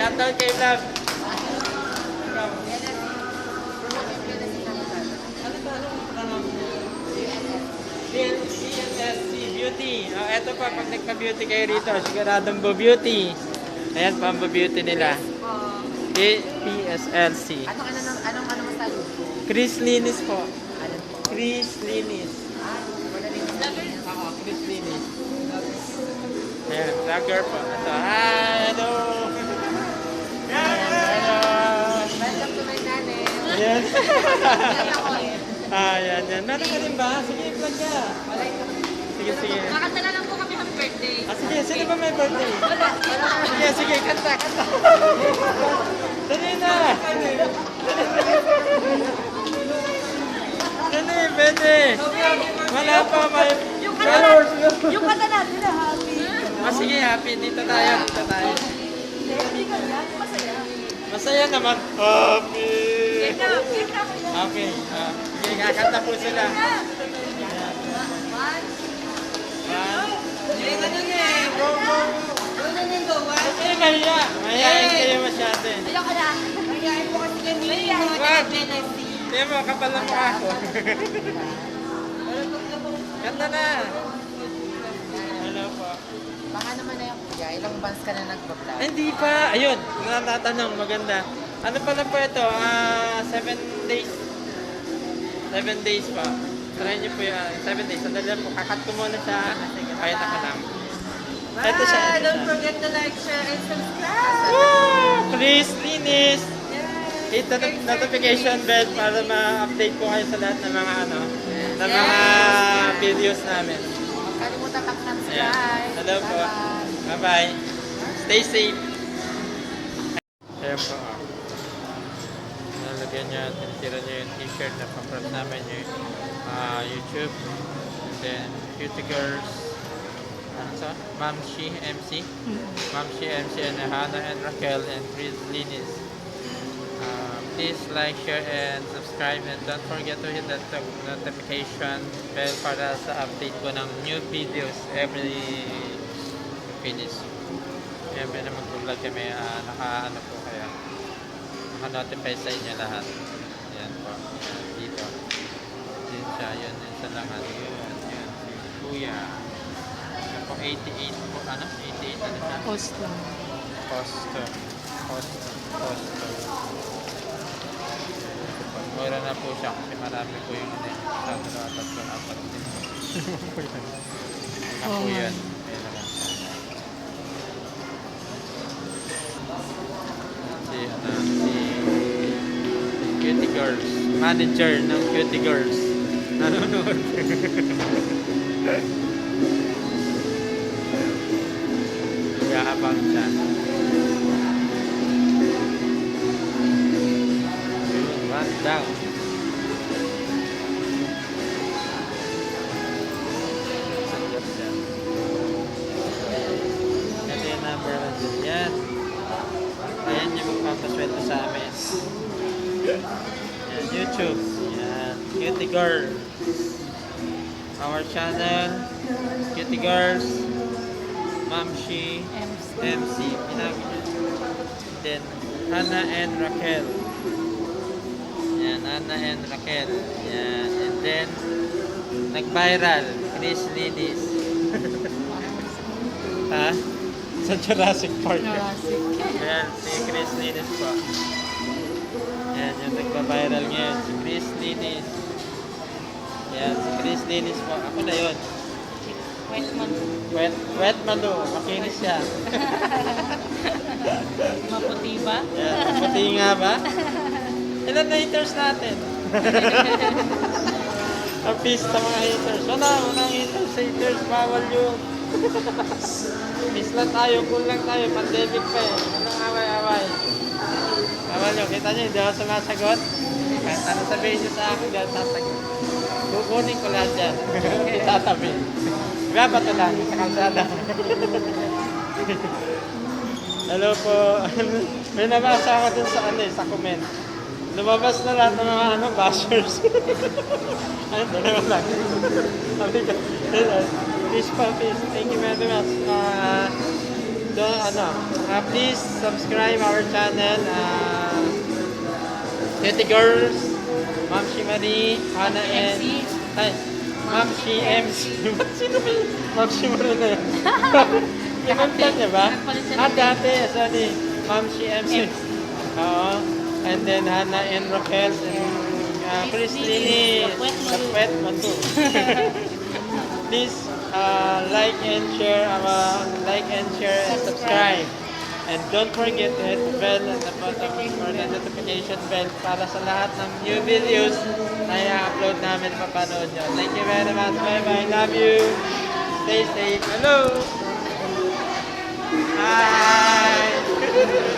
Shoutout kay Vlog. PNSC Beauty. Eto pa, pag nagpa-beauty kayo rito, siguradong beauty. Ayan pa ang beauty nila. PSLC. Anong masalo po? Chris Linis po. Ano po? Chris Linis. Oo, Chris Linis. Ayan, vlogger po. Ito, hi, hello. Hello. welcome to my channel. Ayan. Ako eh. Ayan, yan. Meron ka rin ba? Sige, vlog ka. Sige, sige. Kakanta na lang po kami happy birthday. Sige, sino ba may birthday? Wala. Sige, sige, kanta, kanta. Dali na. Dali, pwede. Wala pa, may... Yung kanta natin na happy. Sige, happy. Dito tayo, dito tayo. Hindi ka yan. Masaya. Masaya naman. Happy. Game na. Okay. Sige, kakanta po sila. One. Go, go. Kasi mahiya. Mahihain kayo masyado. Ayoko na. Mahihain po kasi kami. Mahihain po Wag. kasi kami. Tiyan mo, kapal na mukha ko. Kanta na. Hello po. Baka naman na yung kuya. Ilang months ka na nag-vlog? Hindi pa. Ayun, natatanong. Maganda. Ano pala po ito? 7 days. 7 days pa. Try niyo po yan. 7 days. Sandali lang po. Kakat ko muna siya. Kahit ako lang. Ito siya. Ito Don't siya. forget to like, share, and subscribe. Woo! Please, linis. Hit the notification bell para ma-update po kayo sa lahat ng mga ng mga videos namin. Huwag kalimutan Ayan. mag-subscribe. Hello po. Bye-bye. Bye-bye. Stay safe. Ayan po. Nalagyan niya, tinitira niya yung t-shirt na pang-press namin yung YouTube. And then, Cutie Girls. Ano sa? Mamshi MC. Mamshi MC and Hannah and Raquel and Chris Linis. Please like, share, and subscribe, and don't forget to hit that notification bell para sa update ko ng new videos every finish. Kaya may naman vlog kami, naka-ano po kaya naka-notify sa inyo lahat. Ayan po. Ayan, dito. Yun siya, yun sa lahat. Yun, si Kuya. Yan po, 88 po, 88 ano siya? Post lang. Posto. Mura na po siya kasi marami po yung sa 3-4 din. Ano po yan? Ayan naman siya. Si Cutie Girls. Manager ng Cutie Girls. Nanonood. Nag-aabang siya. One down. Sagap siya. Ito yung number 1 din yan. Ayan yung magpapasweldo sa amin. Yan, YouTube. Yan, Cutie Girl. Our channel, Cutie Girls, Mamshi, MC, then Hannah and Raquel. Yan, Hannah and Raquel. Yan, and then nag-viral, Chris Linis. Ha? Sa Jurassic Park. Ayan, si Chris Linis po. Yan, yung nagpa-viral ngayon, si Chris Linis. Yan, si Chris Linis po. Ako na yun. Wet Malu. Makinis siya. Maputi ba? Yan, maputi nga ba? Ilan na haters natin? Ang peace sa mga haters. Wala, walang haters. Bawal yun. Peace lang tayo, cool lang tayo. Pandemic pa eh. Walang away-away. Bawal yun. Kita nyo, hindi ako sumasagot. Kahit ano sabihin nyo sa akin, hindi ako sasagot. Kukunin ko lahat dyan. Itatabi. Diba ba ito lang? Sa kalsada. Hello po. May nabasa ako dun sa sa comment. Lumabas na lahat ng mga bashers. Ayun, dalawa lang. Sabi ko, peace pa, peace. Thank you very much. please subscribe our channel. City Girls, Ma'am Shi Marie, Hannah and... Ay, Ma'am Shi MC. Sino ba yun? Ma'am Shi Marie na yun. Kinunta niya ba? Dati, sorry. Ma'am Shi MC. Oo. And then Hannah and Rochelle and Chris Lini. Kapwet Matu. Please like and share and subscribe. And don't forget to hit the bell at the bottom for the notification bell para sa lahat ng new videos na i-upload namin mapanood nyo. Thank you very much. Bye-bye. Love you. Stay safe. Hello. Hi.